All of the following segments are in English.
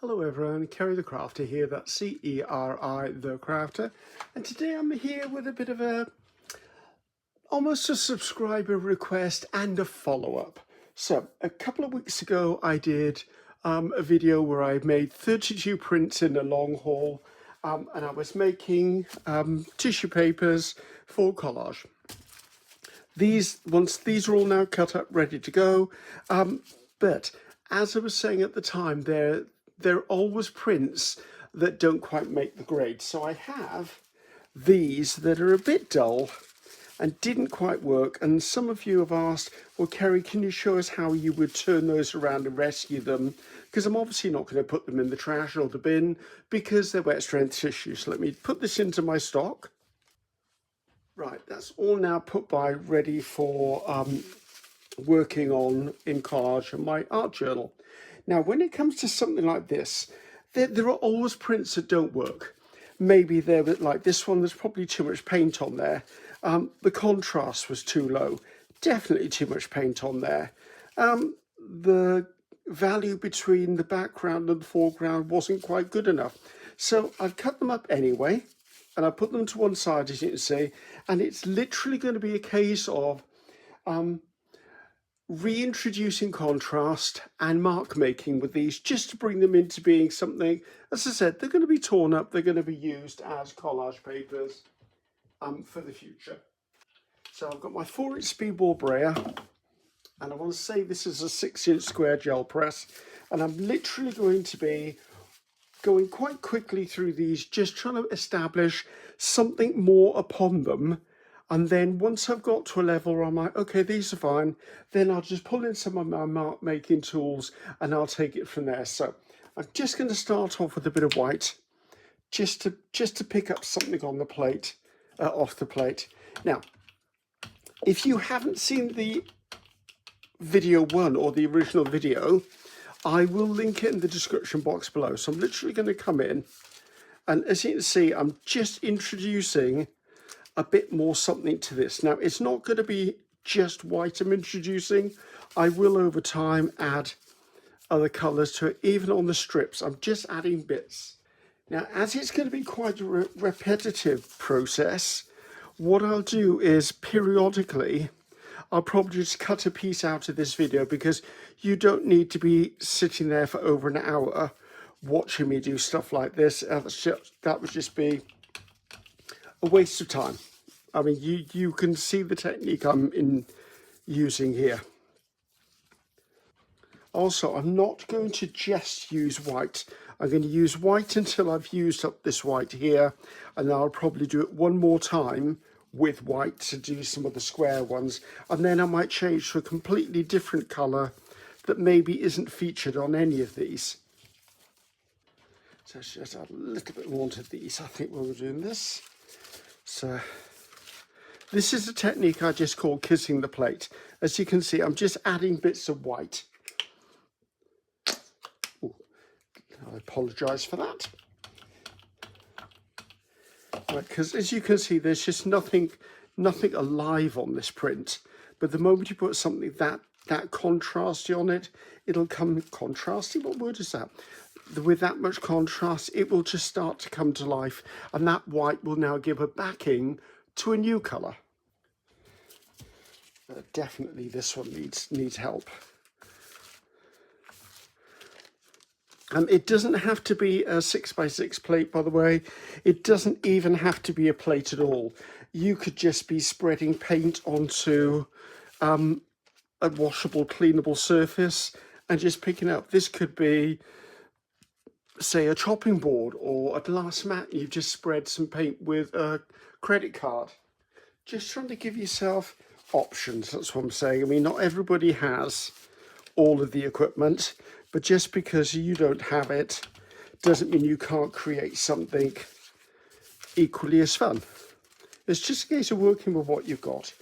Hello everyone, Ceri the Crafter here, that's C-E-R-I the Crafter, and today I'm here with a bit of almost a subscriber request and a follow-up. So a couple of weeks ago I did a video where I made 32 prints in a long haul, and I was making tissue papers for collage. These are all now cut up, ready to go, but as I was saying at the time, they're always prints that don't quite make the grade. So I have these that are a bit dull and didn't quite work. And some of you have asked, well, Ceri, can you show us how you would turn those around and rescue them? Because I'm obviously not going to put them in the trash or the bin because they're wet strength tissue. So let me put this into my stock. Right, that's all now put by, ready for working on in collage and my art journal. Now, when it comes to something like this, there are always prints that don't work. Maybe there was like this one, there's probably too much paint on there. The contrast was too low, definitely too much paint on there. The value between the background and the foreground wasn't quite good enough. So I've cut them up anyway, and I put them to one side, as you can see, and it's literally going to be a case of reintroducing contrast and mark making with these, just to bring them into being something. As I said, they're going to be torn up, they're going to be used as collage papers for the future. So I've got my 4-inch speedball brayer, and I want to say this is a 6-inch square gel press, and I'm literally going to be going quite quickly through these, just trying to establish something more upon them. And then once I've got to a level where I'm like, okay, these are fine, then I'll just pull in some of my mark making tools and I'll take it from there. So I'm just going to start off with a bit of white, just to pick up something on the plate, off the plate. Now, if you haven't seen the video one or the original video, I will link it in the description box below. So I'm literally going to come in, and as you can see, I'm just introducing a bit more something to this. Now, it's not going to be just white I'm introducing. I will over time add other colours to it, even on the strips. I'm just adding bits. Now, as it's going to be quite a repetitive process, what I'll do is periodically, I'll probably just cut a piece out of this video, because you don't need to be sitting there for over an hour watching me do stuff like this. That would just be a waste of time. I mean, you can see the technique I'm using here. Also, I'm not going to just use white. I'm going to use white until I've used up this white here, and then I'll probably do it one more time with white to do some of the square ones, and then I might change to a completely different colour that maybe isn't featured on any of these. So let's just add a little bit more to these, I think, when we're doing this. So this is a technique I just call kissing the plate. As you can see, I'm just adding bits of white. Ooh, I apologise for that. Because as you can see, there's just nothing alive on this print. But the moment you put something that contrasty on it, it'll come contrasty. What word is that? With that much contrast, it will just start to come to life, and that white will now give a backing to a new colour. Definitely, this one needs help. It doesn't have to be a 6x6 plate, by the way. It doesn't even have to be a plate at all. You could just be spreading paint onto a washable, cleanable surface and just picking up. This could be, say, a chopping board or a glass mat. You've just spread some paint with a credit card. Just trying to give yourself options, that's what I'm saying. I mean, not everybody has all of the equipment, but just because you don't have it doesn't mean you can't create something equally as fun. It's just a case of working with what you've got.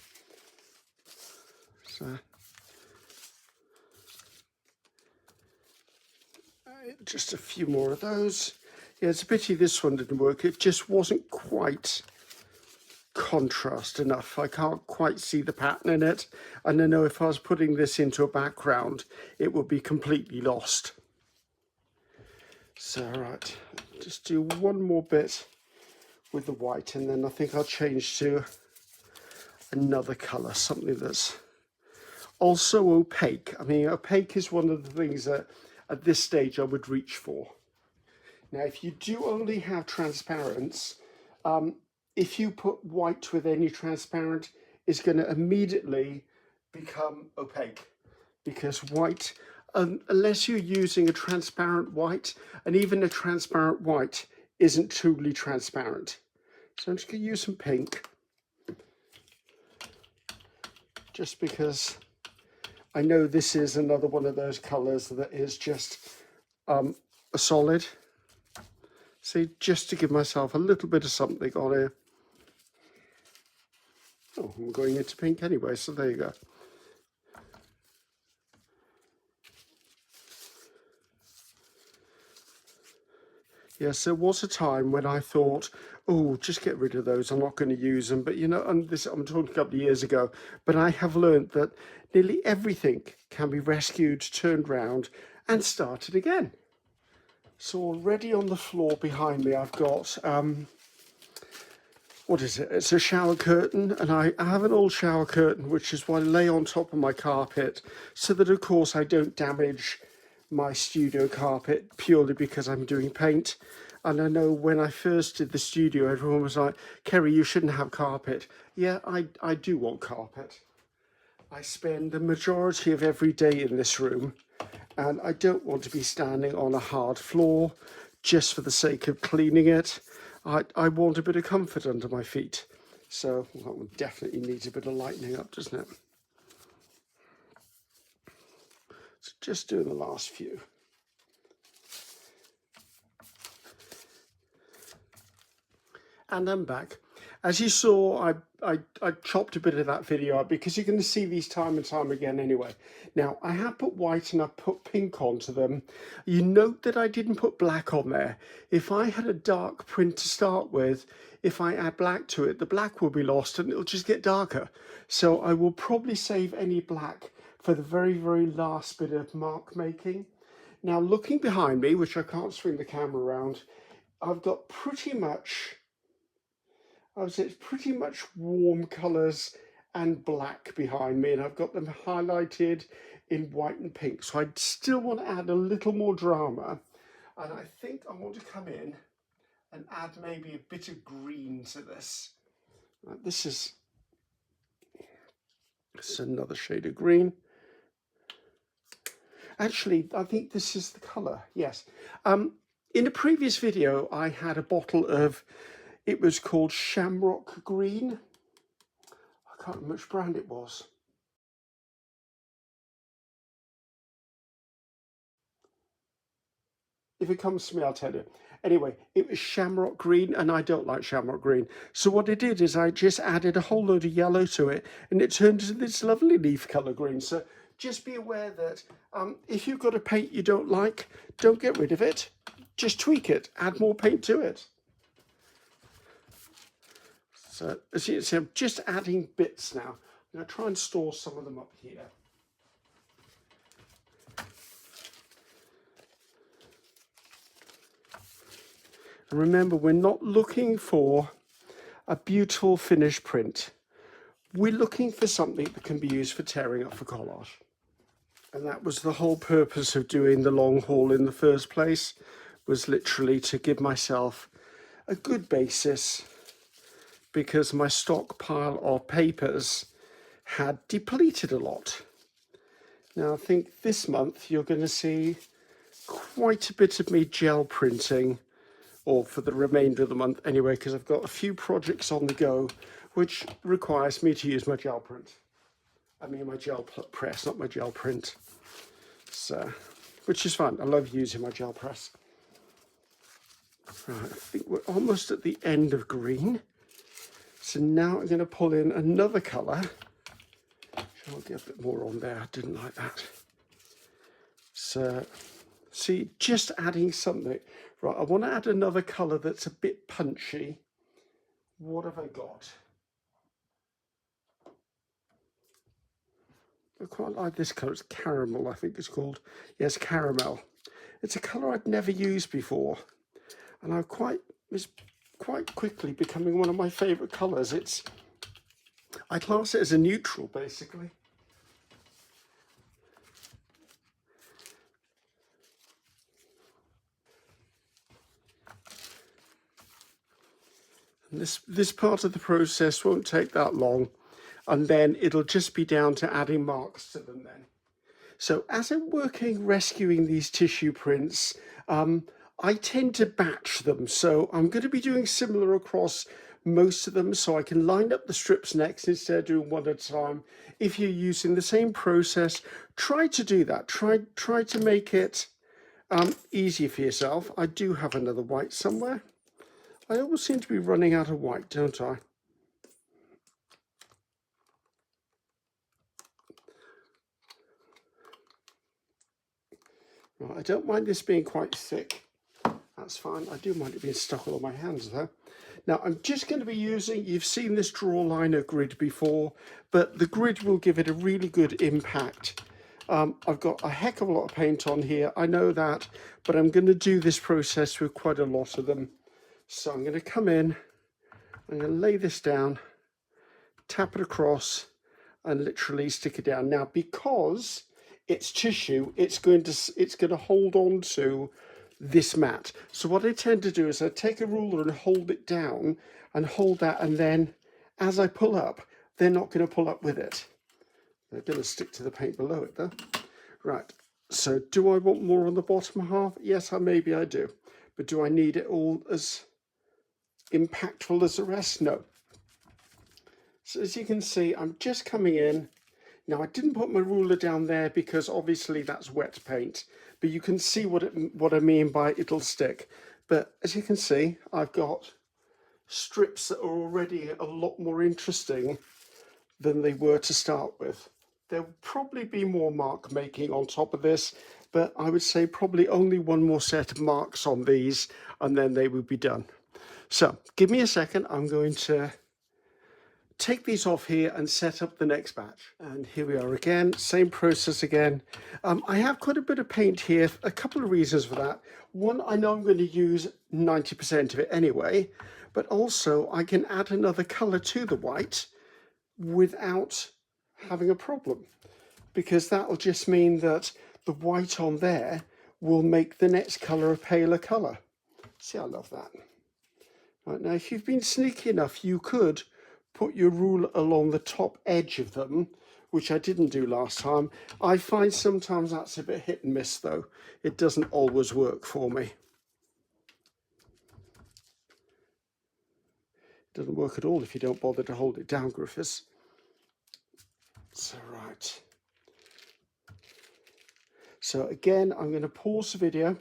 So just a few more of those. Yeah, it's a pity this one didn't work. It just wasn't quite contrast enough. I can't quite see the pattern in it, and I know if I was putting this into a background, it would be completely lost. So, right, just do one more bit with the white, and then I think I'll change to another colour, something that's also opaque. I mean, opaque is one of the things that at this stage I would reach for. Now, if you do only have transparents, if you put white with any transparent, it's going to immediately become opaque, because white, unless you're using a transparent white, and even a transparent white isn't truly transparent. So I'm just going to use some pink, just because I know this is another one of those colours that is just a solid. See, just to give myself a little bit of something on here. Oh, I'm going into pink anyway, so there you go. Yes, there was a time when I thought, oh, just get rid of those, I'm not going to use them. But you know, and this, I'm talking a couple of years ago, but I have learned that nearly everything can be rescued, turned round, and started again. So already on the floor behind me, I've got, what is it? It's a shower curtain, and I have an old shower curtain, which is what I lay on top of my carpet, so that, of course, I don't damage my studio carpet purely because I'm doing paint. And I know when I first did the studio, everyone was like, Ceri, you shouldn't have carpet. Yeah, I do want carpet. I spend the majority of every day in this room, and I don't want to be standing on a hard floor just for the sake of cleaning it. I want a bit of comfort under my feet. So that one definitely needs a bit of lightening up, doesn't it? So just doing the last few. And I'm back. As you saw, I chopped a bit of that video up because you're going to see these time and time again anyway. Now, I have put white and I put pink onto them. You note that I didn't put black on there. If I had a dark print to start with, if I add black to it, the black will be lost and it'll just get darker. So I will probably save any black for the very, very last bit of mark making. Now, looking behind me, which I can't swing the camera around, I've got pretty much, I would say it's pretty much warm colours and black behind me, and I've got them highlighted in white and pink. So I still want to add a little more drama, and I think I want to come in and add maybe a bit of green to this. This is another shade of green. Actually, I think this is the colour, yes. In a previous video, I had a bottle of, it was called Shamrock Green. I can't remember which brand it was. If it comes to me, I'll tell you. Anyway, it was Shamrock Green, and I don't like Shamrock Green. So what I did is I just added a whole load of yellow to it, and it turned into this lovely leaf colour green. So just be aware that if you've got a paint you don't like, don't get rid of it. Just tweak it, add more paint to it. So as you can see, I'm just adding bits now. I'm going to try and store some of them up here. And remember, we're not looking for a beautiful finished print. We're looking for something that can be used for tearing up for collage. And that was the whole purpose of doing the long haul in the first place, was literally to give myself a good basis, because my stockpile of papers had depleted a lot. Now I think this month you're going to see quite a bit of me gel printing, or for the remainder of the month anyway, because I've got a few projects on the go which requires me to use my gel print. I mean my gel press, not my gel print. So, which is fun. I love using my gel press. Right, I think we're almost at the end of green. So now I'm going to pull in another colour. I'll get a bit more on there. I didn't like that. So, see, just adding something. Right, I want to add another colour that's a bit punchy. What have I got? I quite like this colour. It's caramel, I think it's called. Yes, caramel. It's a colour I'd never used before, and it's quite quickly becoming one of my favourite colours. I class it as a neutral, basically. And this part of the process won't take that long, and then it'll just be down to adding marks to them then. So as I'm working rescuing these tissue prints, I tend to batch them. So I'm going to be doing similar across most of them, so I can line up the strips next instead of doing one at a time. If you're using the same process, try to do that. Try to make it easier for yourself. I do have another white somewhere. I always seem to be running out of white, don't I? Right, I don't mind this being quite thick. That's fine. I do mind it being stuck all on my hands though. Now I'm just going to be using, you've seen this draw liner grid before, but the grid will give it a really good impact. I've got a heck of a lot of paint on here, I know that, but I'm going to do this process with quite a lot of them. So I'm going to come in, I'm going to lay this down, tap it across, and literally stick it down. Now, because it's tissue, it's going to hold on to this mat. So what I tend to do is I take a ruler and hold it down and hold that, and then as I pull up, they're not going to pull up with it. They're going to stick to the paint below it though. Right, so do I want more on the bottom half? Yes, maybe I do. But do I need it all as impactful as the rest? No. So as you can see, I'm just coming in. Now I didn't put my ruler down there because obviously that's wet paint, but you can see what I mean by it'll stick. But as you can see, I've got strips that are already a lot more interesting than they were to start with. There'll probably be more mark making on top of this, but I would say probably only one more set of marks on these and then they would be done. So give me a second, I'm going to take these off here and set up the next batch. And here we are again, same process again. I have quite a bit of paint here, a couple of reasons for that. One, I know I'm going to use 90% of it anyway, but also I can add another color to the white without having a problem, because that will just mean that the white on there will make the next color a paler color. See, I love that. Right, now, if you've been sneaky enough, you could put your ruler along the top edge of them, which I didn't do last time. I find sometimes that's a bit hit and miss though. It doesn't always work for me. It doesn't work at all if you don't bother to hold it down, Griffiths. So right. So again, I'm going to pause the video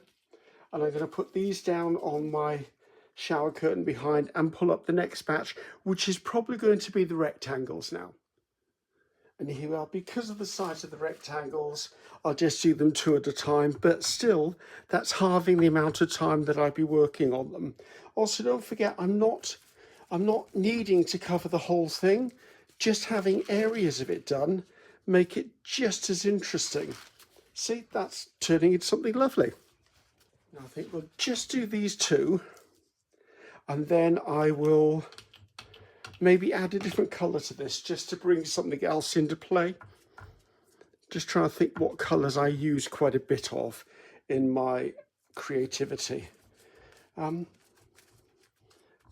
and I'm going to put these down on my shower curtain behind and pull up the next batch, which is probably going to be the rectangles now. And here we are. Because of the size of the rectangles, I'll just do them two at a time, but still that's halving the amount of time that I'd be working on them. Also, don't forget, I'm not needing to cover the whole thing. Just having areas of it done make it just as interesting. See, that's turning into something lovely. Now I think we'll just do these two, and then I will maybe add a different colour to this just to bring something else into play. Just trying to think what colours I use quite a bit of in my creativity. I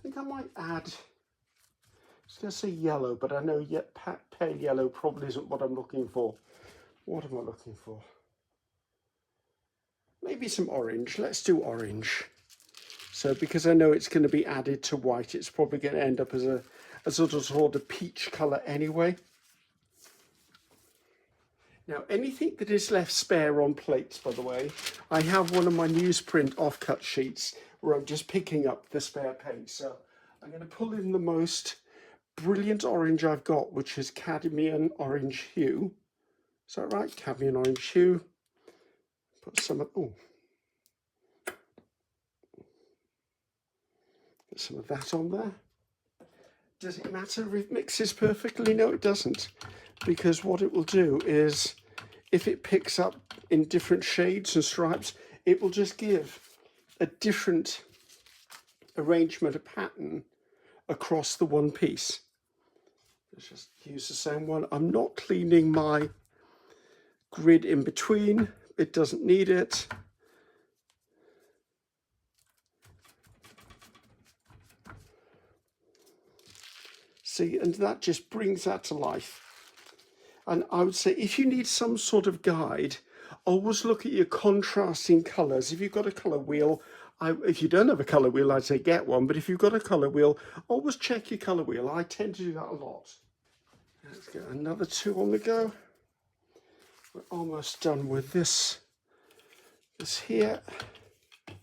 think I might add, I was going to say yellow, but I know yet pale yellow probably isn't what I'm looking for. What am I looking for? Maybe some orange. Let's do orange. So because I know it's going to be added to white, it's probably going to end up as a sort of peach colour anyway. Now, anything that is left spare on plates, by the way, I have one of my newsprint offcut sheets where I'm just picking up the spare paint. So I'm going to pull in the most brilliant orange I've got, which is cadmium orange hue. Is that right? Cadmium orange hue. Put some of, get some of that on there. Does it matter if it mixes perfectly? No, it doesn't. Because what it will do is, if it picks up in different shades and stripes, it will just give a different arrangement, a pattern across the one piece. Let's just use the same one. I'm not cleaning my grid in between. It doesn't need it. See, and that just brings that to life. And I would say if you need some sort of guide, always look at your contrasting colours. If you've got a colour wheel, if you don't have a colour wheel, I'd say get one. But if you've got a colour wheel, always check your colour wheel. I tend to do that a lot. Let's get another 2 on the go. We're almost done with this here.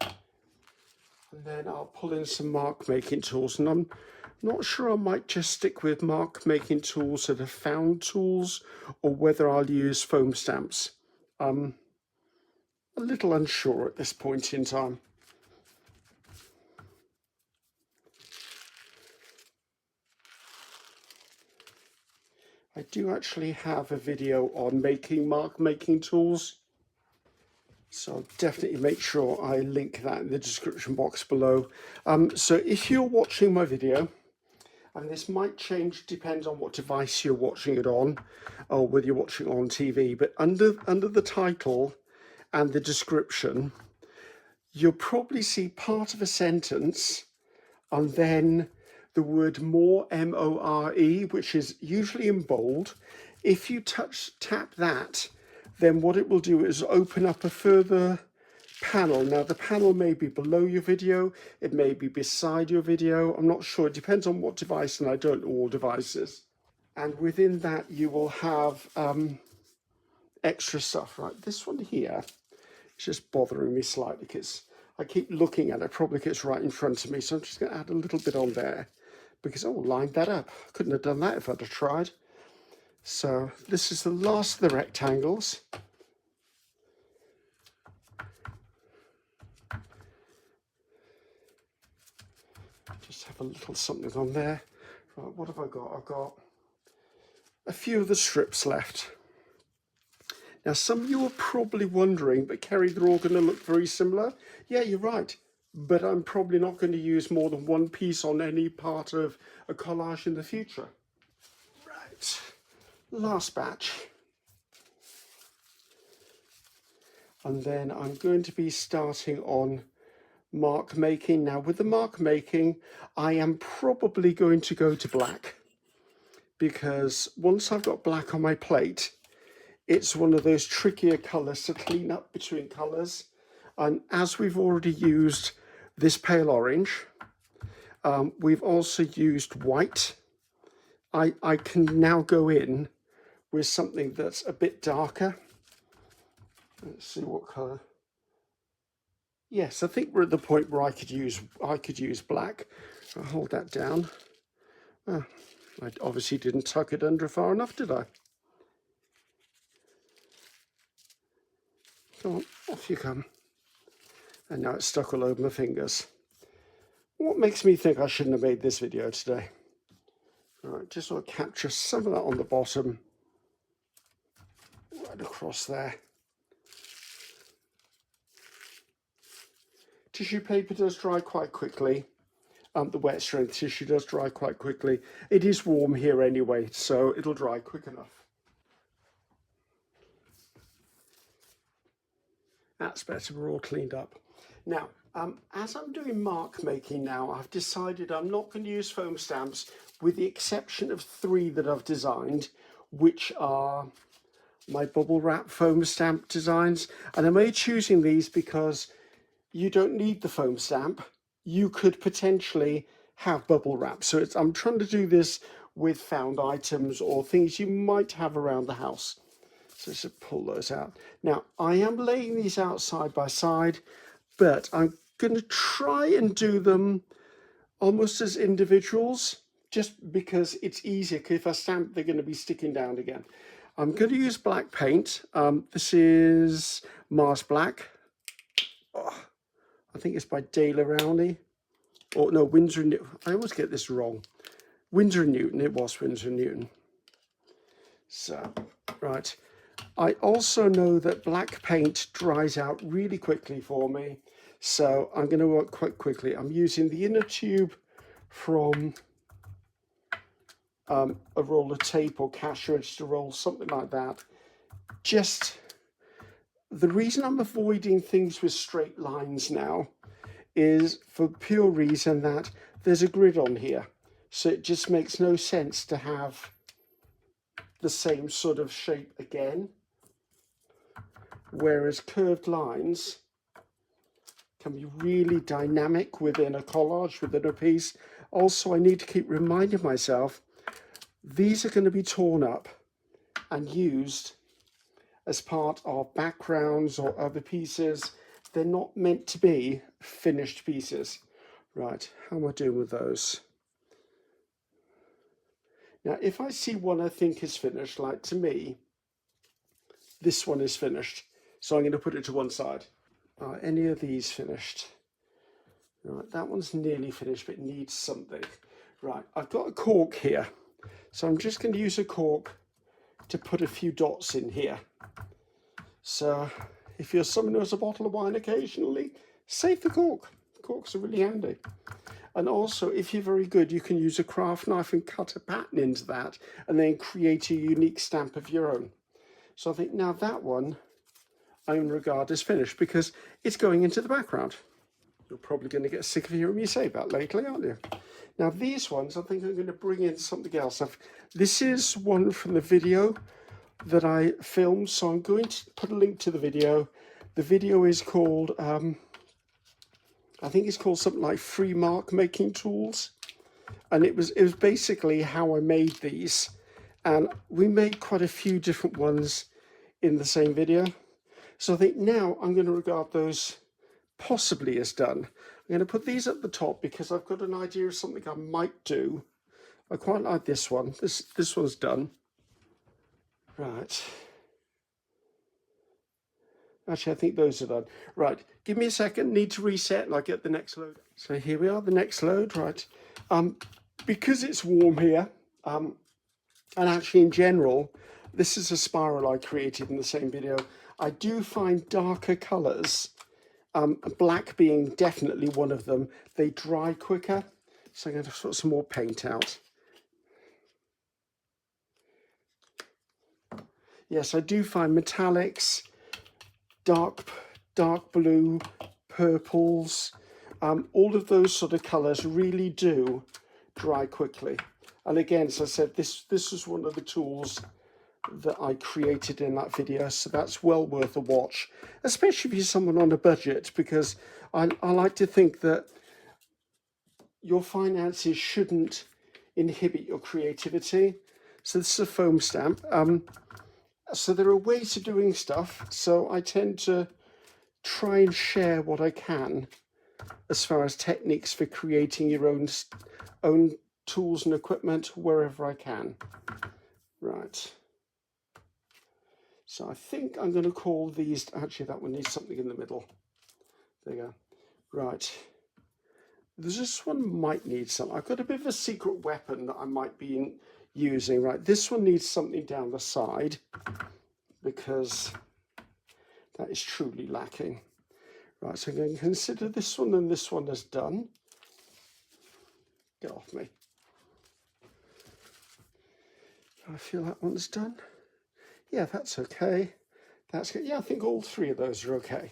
And then I'll pull in some mark making tools. And I'm not sure, I might just stick with mark making tools that are found tools, or whether I'll use foam stamps. I'm a little unsure at this point in time. I do actually have a video on making mark making tools, so I'll definitely make sure I link that in the description box below. So if you're watching my video, and this might change, depends on what device you're watching it on, or whether you're watching it on TV, but under the title and the description, you'll probably see part of a sentence and then the word more, M-O-R-E, which is usually in bold. If you tap that, then what it will do is open up a further panel. Now the panel may be below your video, it may be beside your video, I'm not sure, it depends on what device, and I don't know all devices. And within that you will have extra stuff. Right, this one here is just bothering me slightly because I keep looking at it, probably it's right in front of me, so I'm just going to add a little bit on there because lined that up. Couldn't have done that if I'd have tried. So this is the last of the rectangles. Just have a little something on there. Right, what have I got? I've got a few of the strips left. Now, some of you are probably wondering, but Ceri, they're all going to look very similar. Yeah, you're right. But I'm probably not going to use more than one piece on any part of a collage in the future. Right, last batch. And then I'm going to be starting on mark making. Now with the mark making, I am probably going to go to black, because once I've got black on my plate, it's one of those trickier colors to clean up between colors. And as we've already used this pale orange, we've also used white. I can now go in with something that's a bit darker. Let's see what color. Yes, I think we're at the point where I could use black. I'll hold that down. Oh, I obviously didn't tuck it under far enough, did I? Come on, off you come. And now it's stuck all over my fingers. What makes me think I shouldn't have made this video today? All right, just want to capture some of that on the bottom, right across there. Tissue paper does dry quite quickly. The wet strength tissue does dry quite quickly. It is warm here anyway, so it'll dry quick enough. That's better, we're all cleaned up. Now, as I'm doing mark making now, I've decided I'm not going to use foam stamps, with the exception of 3 that I've designed, which are my bubble wrap foam stamp designs. And I'm only choosing these because you don't need the foam stamp. You could potentially have bubble wrap. So I'm trying to do this with found items or things you might have around the house. So let's just pull those out. Now, I am laying these out side by side, but I'm going to try and do them almost as individuals, just because it's easier. If I stamp, they're going to be sticking down again. I'm going to use black paint. This is Mars Black. Oh, I think it's by Dale Rowney. Or no, Winsor & Newton. I always get this wrong. Winsor & Newton. It was Winsor & Newton. So, right. I also know that black paint dries out really quickly for me, so I'm going to work quite quickly. I'm using the inner tube from a roll of tape or cash register roll, something like that. Just the reason I'm avoiding things with straight lines now is for the pure reason that there's a grid on here. So it just makes no sense to have the same sort of shape again. Whereas curved lines can be really dynamic within a collage, within a piece. Also, I need to keep reminding myself, these are going to be torn up and used as part of backgrounds or other pieces. They're not meant to be finished pieces. Right, how am I doing with those? Now, if I see one I think is finished, like to me, this one is finished. So I'm going to put it to one side. Are any of these finished? Right, that one's nearly finished, but it needs something. Right, I've got a cork here. So I'm just going to use a cork to put a few dots in here. So if you're someone who has a bottle of wine occasionally, save the cork. Corks are really handy. And also, if you're very good, you can use a craft knife and cut a pattern into that and then create a unique stamp of your own. So I think now that one I regard as finished because it's going into the background. You're probably going to get sick of hearing me say that lately, aren't you? Now these ones, I think I'm going to bring in something else. This is one from the video that I filmed, so I'm going to put a link to the video. The video is called, I think it's called something like Free Mark Making Tools. And it was basically how I made these. And we made quite a few different ones in the same video. So I think now I'm going to regard those possibly as done. I'm going to put these at the top because I've got an idea of something I might do. I quite like this one. This one's done. Right. Actually, I think those are done. Right, give me a second. Need to reset and I'll get the next load. So here we are, the next load, right. Because it's warm here, and actually in general, this is a spiral I created in the same video. I do find darker colours, black being definitely one of them, they dry quicker. So I'm going to put some more paint out. Yes, I do find metallics, dark blue, purples, all of those sort of colours really do dry quickly. And again, as I said, this is one of the tools that I created in that video, so that's well worth a watch, especially if you're someone on a budget, because I like to think that your finances shouldn't inhibit your creativity. So this is a foam stamp. So there are ways of doing stuff, so I tend to try and share what I can as far as techniques for creating your own tools and equipment wherever I can. Right. So I think I'm going to call these, actually that one needs something in the middle. There you go. Right. This one might need some. I've got a bit of a secret weapon that I might be using. Right, this one needs something down the side because that is truly lacking. Right, so I'm going to consider this one and this one as done. Get off me. I feel that one's done. Yeah, that's okay. That's good. Yeah, I think all three of those are okay.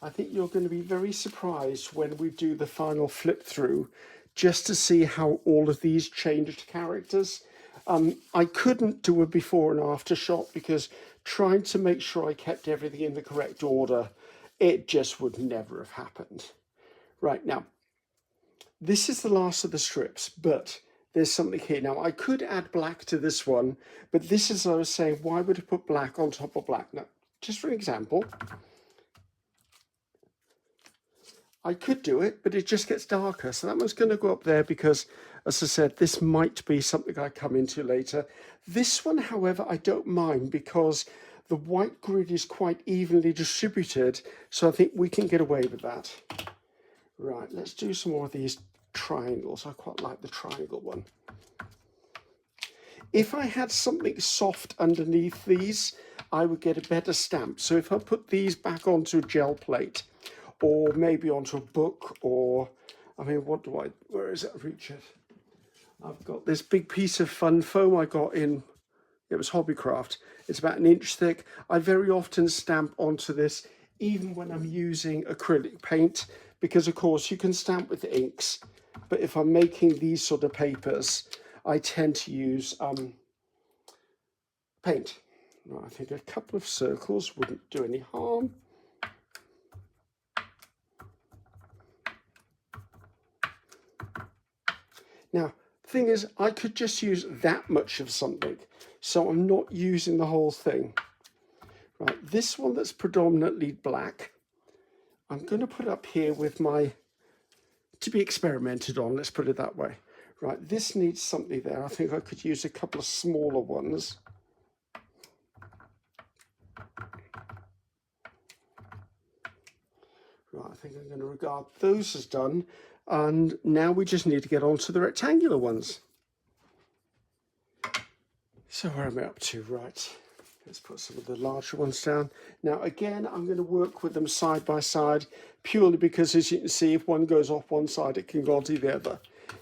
I think you're going to be very surprised when we do the final flip through, just to see how all of these changed characters. I couldn't do a before and after shot because trying to make sure I kept everything in the correct order, it just would never have happened. Right, now, this is the last of the strips, but there's something here. Now, I could add black to this one, but this is, I was saying, why would I put black on top of black? Now, just for an example, I could do it, but it just gets darker. So that one's going to go up there because, as I said, this might be something I come into later. This one, however, I don't mind because the white grid is quite evenly distributed. So I think we can get away with that. Right, let's do some more of these triangles. I quite like the triangle one. If I had something soft underneath these, I would get a better stamp. So if I put these back onto a gel plate, or maybe onto a book, or, I mean, where is it, Richard? I've got this big piece of fun foam I got in, it was Hobbycraft. It's about 1 inch thick. I very often stamp onto this, even when I'm using acrylic paint, because of course you can stamp with inks, but if I'm making these sort of papers, I tend to use paint. Well, I think a couple of circles wouldn't do any harm. Now, the thing is, I could just use that much of something, so I'm not using the whole thing. Right, this one that's predominantly black, I'm going to put up here with my, to be experimented on, let's put it that way. Right, this needs something there. I think I could use a couple of smaller ones. Right, I think I'm going to regard those as done. And now we just need to get on to the rectangular ones. So where am I up to? Right, let's put some of the larger ones down. Now again, I'm going to work with them side by side, purely because, as you can see, if one goes off one side, it can go onto the other.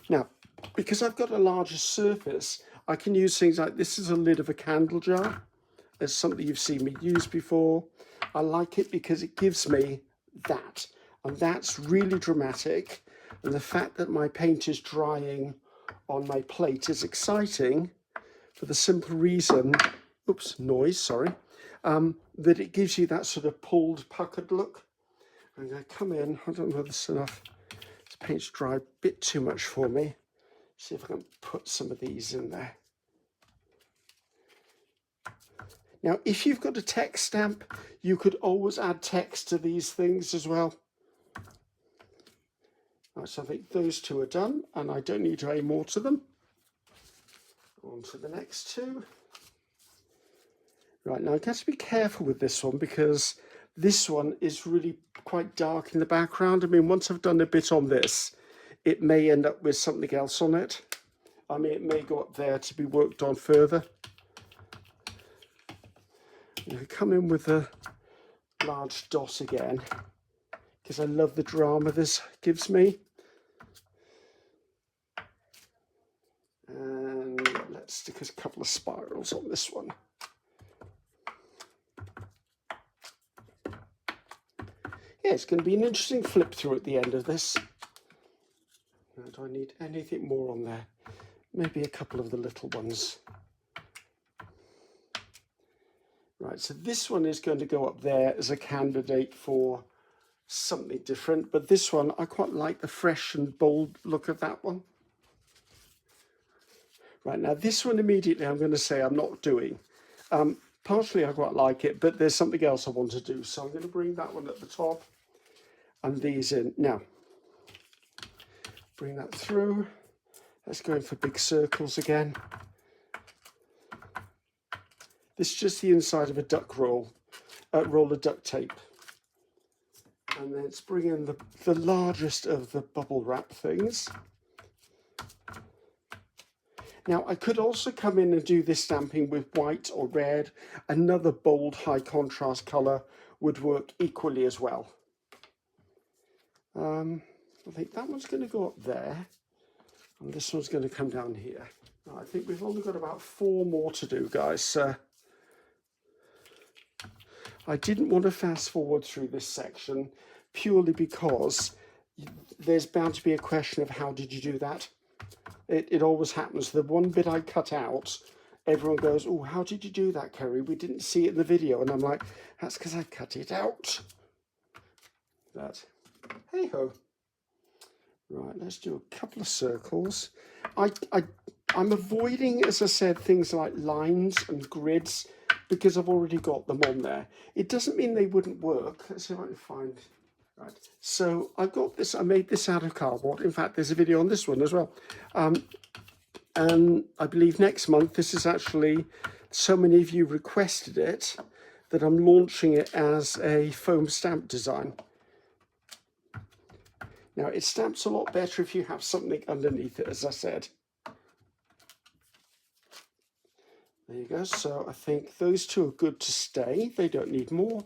Now, because I've got a larger surface, I can use things like, this is a lid of a candle jar. It's something you've seen me use before. I like it because it gives me that, and that's really dramatic. And the fact that my paint is drying on my plate is exciting, for the simple reason, oops, noise, sorry, that it gives you that sort of pulled, puckered look. I'm going to come in, I don't know if this is enough, this paint's dry a bit too much for me. See if I can put some of these in there. Now, if you've got a text stamp, you could always add text to these things as well. Right, so I think those two are done, and I don't need to add more to them. On to the next two. Right, now I've got to be careful with this one, because this one is really quite dark in the background. I mean, once I've done a bit on this, it may end up with something else on it. I mean, it may go up there to be worked on further. I come in with a large dot again, because I love the drama this gives me. And let's stick a couple of spirals on this one. Yeah, it's going to be an interesting flip through at the end of this. Now, do I need anything more on there? Maybe a couple of the little ones. Right, so this one is going to go up there as a candidate for something different, but this one, I quite like the fresh and bold look of that one. Right, now this one immediately I'm going to say I'm not doing. Partially I quite like it, but there's something else I want to do, so I'm going to bring that one at the top and these in. Now, bring that through. Let's go in for big circles again. This is just the inside of a duck roll, roll of duct tape. And then let's bring in the largest of the bubble wrap things. Now, I could also come in and do this stamping with white or red. Another bold, high contrast colour would work equally as well. I think that one's going to go up there, and this one's going to come down here. Now, I think we've only got about 4 more to do, guys. I didn't want to fast forward through this section purely because there's bound to be a question of how did you do that? It always happens. The one bit I cut out, everyone goes, oh, how did you do that, Ceri? We didn't see it in the video. And I'm like, that's because I cut it out. That, hey-ho. Right, let's do a couple of circles. I'm avoiding, as I said, things like lines and grids because I've already got them on there. It doesn't mean they wouldn't work. Let's see if I can find. Right, so I've got this, I made this out of cardboard. In fact, there's a video on this one as well. And I believe next month, this is actually, so many of you requested it, that I'm launching it as a foam stamp design. Now, it stamps a lot better if you have something underneath it, as I said. There you go. So I think those two are good to stay. They don't need more.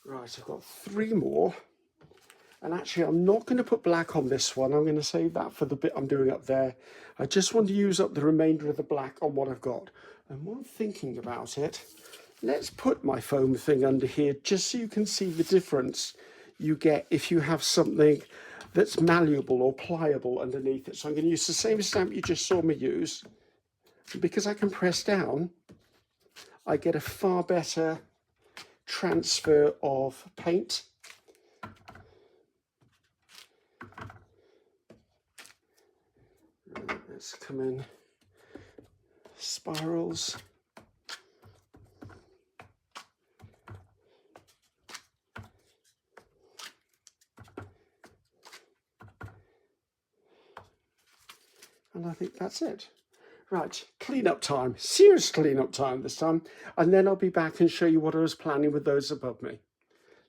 Right, I've got 3 more. And actually, I'm not going to put black on this one. I'm going to save that for the bit I'm doing up there. I just want to use up the remainder of the black on what I've got. And while I'm thinking about it, let's put my foam thing under here just so you can see the difference you get if you have something that's malleable or pliable underneath it. So I'm going to use the same stamp you just saw me use. Because I can press down, I get a far better transfer of paint. Let's come in spirals. And I think that's it. Right, clean-up time, serious clean-up time this time, and then I'll be back and show you what I was planning with those above me.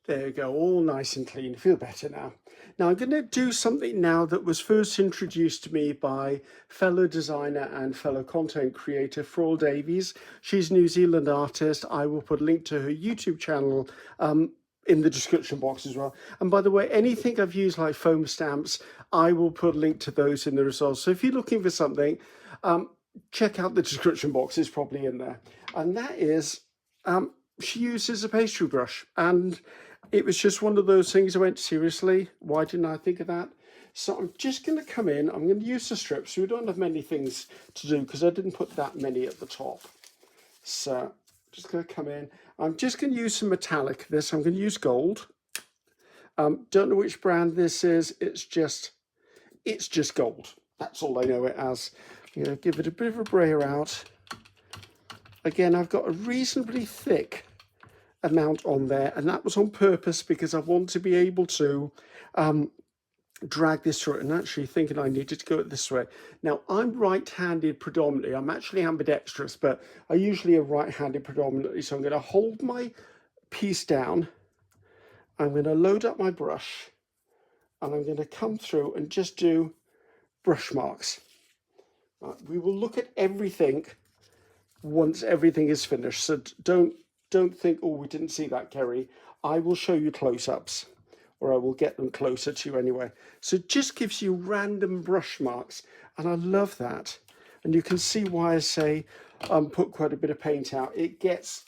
There you go, all nice and clean, feel better now. Now I'm going to do something now that was first introduced to me by fellow designer and fellow content creator Frol Davies. She's a New Zealand artist. I will put a link to her YouTube channel in the description box as well. And by the way, anything I've used like foam stamps, I will put a link to those in there as well. So if you're looking for something, check out the description box, it's probably in there. And that is, she uses a pastry brush, and it was just one of those things I went, seriously, why didn't I think of that? So I'm just going to come in, I'm going to use the strips. So we don't have many things to do because I didn't put that many at the top. So I'm just going to come in. I'm just going to use some metallic this. I'm going to use gold. Don't know which brand this is. It's just gold. That's all I know it as. I'm going to give it a bit of a brayer out. Again, I've got a reasonably thick amount on there, and that was on purpose because I want to be able to drag this through, and actually thinking I needed to go it this way. Now I'm right-handed predominantly. I'm actually ambidextrous, but I usually am right-handed predominantly. So I'm going to hold my piece down. I'm going to load up my brush, and I'm going to come through and just do brush marks. Right, we will look at everything once everything is finished. So don't think, oh, we didn't see that, Ceri. I will show you close-ups, or I will get them closer to you anyway. So it just gives you random brush marks, and I love that. And you can see why I say put quite a bit of paint out. It gets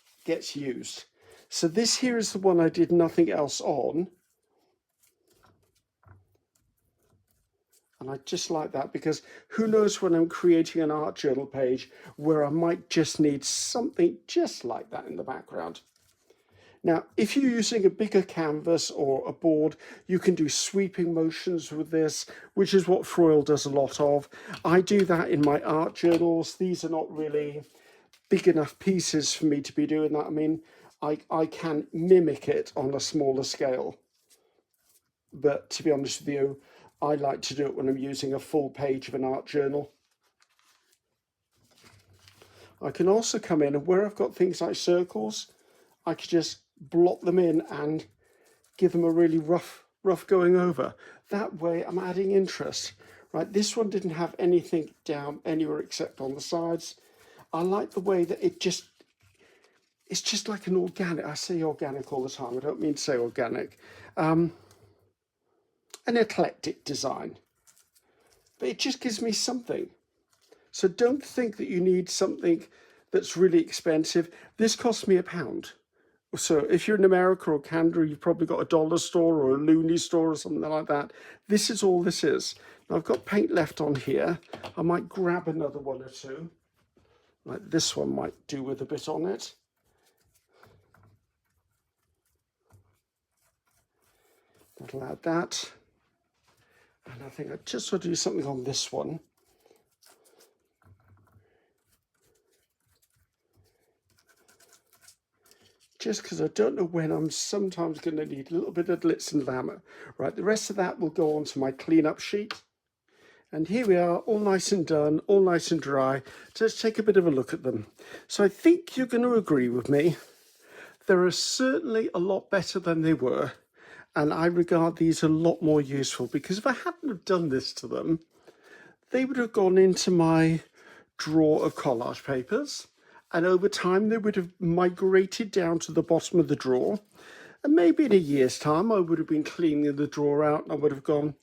used. So this here is the one I did nothing else on. And I just like that because who knows when I'm creating an art journal page where I might just need something just like that in the background. Now, if you're using a bigger canvas or a board, you can do sweeping motions with this, which is what Frol does a lot of. I do that in my art journals. These are not really big enough pieces for me to be doing that. I mean, I can mimic it on a smaller scale. But to be honest with you, I like to do it when I'm using a full page of an art journal. I can also come in, and where I've got things like circles, I could just blot them in and give them a really rough going over. That way I'm adding interest. Right, this one didn't have anything down anywhere except on the sides. I like the way that it's just like an organic, I say organic all the time, I don't mean to say organic. An eclectic design, but it just gives me something. So don't think that you need something that's really expensive. This cost me £1. So if you're in America or Canada, you've probably got a dollar store or a loony store or something like that. This is all this is. Now I've got paint left on here. I might grab another one or two. Like this one might do with a bit on it. That'll add that. And I think I just want to do something on this one. Just because I don't know when, I'm sometimes going to need a little bit of glitz and glamour. Right, the rest of that will go onto my cleanup sheet. And here we are, all nice and done, all nice and dry. So let's take a bit of a look at them. So I think you're going to agree with me. They're certainly a lot better than they were. And I regard these a lot more useful because if I hadn't have done this to them, they would have gone into my drawer of collage papers. and over time they would have migrated down to the bottom of the drawer. And maybe in a year's time, I would have been cleaning the drawer out and I would have gone,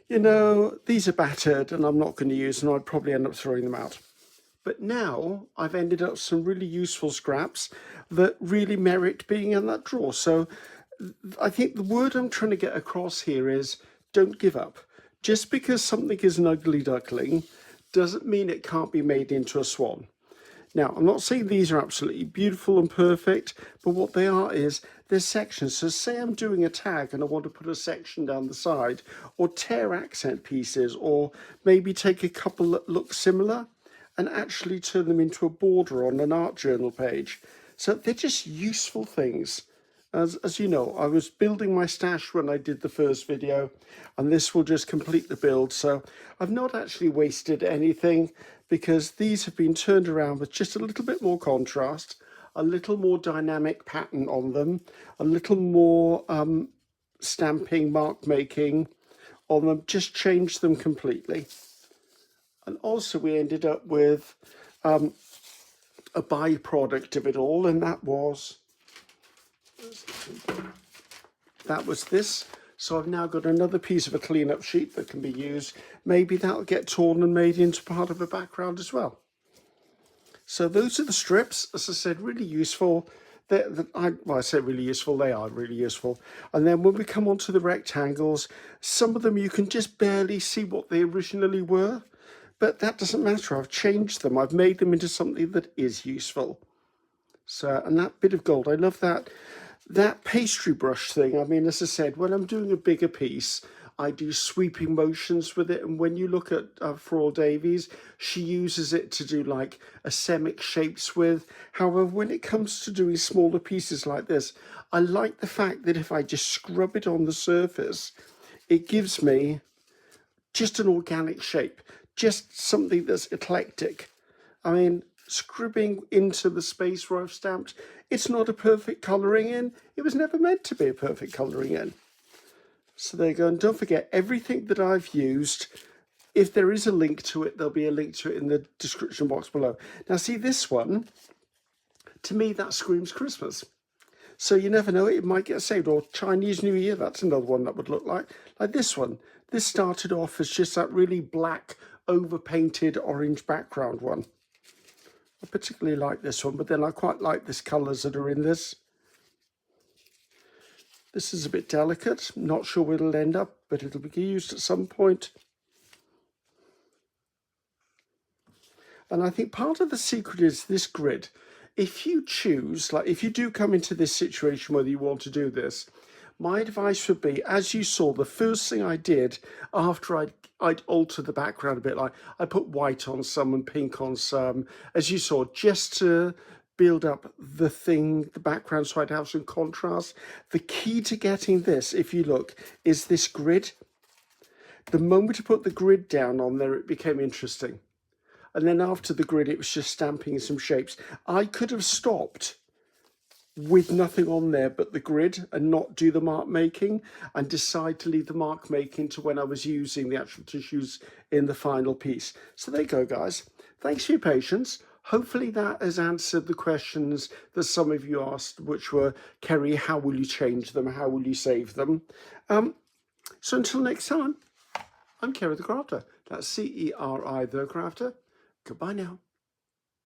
you know, these are battered and I'm not going to use them. I'd probably end up throwing them out. But now I've ended up with some really useful scraps that really merit being in that drawer. So I think the word I'm trying to get across here is don't give up. Just because something is an ugly duckling doesn't mean it can't be made into a swan. Now, I'm not saying these are absolutely beautiful and perfect, but what they are is there's sections. So say I'm doing a tag and I want to put a section down the side, or tear accent pieces, or maybe take a couple that look similar and actually turn them into a border on an art journal page. So they're just useful things. As you know, I was building my stash when I did the first video, and this will just complete the build. So I've not actually wasted anything because these have been turned around with just a little bit more contrast, a little more dynamic pattern on them, a little more stamping, mark making on them, just changed them completely. And also we ended up with a byproduct of it all, and that was this. So I've now got another piece of a cleanup sheet that can be used. Maybe that'll get torn and made into part of a background as well. So those are the strips, as I said, really useful. I say really useful, they are really useful. And then when we come onto the rectangles, some of them you can just barely see what they originally were, but that doesn't matter. I've changed them. I've made them into something that is useful. So, and that bit of gold, I love that pastry brush thing. I mean, as I said, when I'm doing a bigger piece, I do sweeping motions with it. And when you look at For All Davies, she uses it to do like asemic shapes with. However, when it comes to doing smaller pieces like this, I like the fact that if I just scrub it on the surface, it gives me just an organic shape, just something that's eclectic. I mean, scribbing into the space where I've stamped, it's not a perfect colouring in. It was never meant to be a perfect colouring in. So there you go. And don't forget, everything that I've used, if there is a link to it, there'll be a link to it in the description box below. Now see this one, to me that screams Christmas. So you never know, it might get saved. Or Chinese New Year, that's another one that would look like this one. This started off as just that really black, over-painted orange background one. I particularly like this one, but then I quite like these colours that are in this. This is a bit delicate, not sure where it'll end up, but it'll be used at some point. And I think part of the secret is this grid. If you choose, like if you do come into this situation whether you want to do this, my advice would be, as you saw, the first thing I did after I'd altered the background a bit, like I put white on some and pink on some, as you saw, just to build up the background so I'd have some contrast. The key to getting this, if you look, is this grid. The moment you put the grid down on there, it became interesting. And then after the grid, it was just stamping some shapes. I could have stopped with nothing on there but the grid and not do the mark making, and decide to leave the mark making to when I was using the actual tissues in the final piece. So there you go, guys. Thanks for your patience. Hopefully that has answered the questions that some of you asked, which were, Ceri, how will you change them? How will you save them? So until next time, I'm Ceri the Crafter. That's Ceri the Crafter. Goodbye now.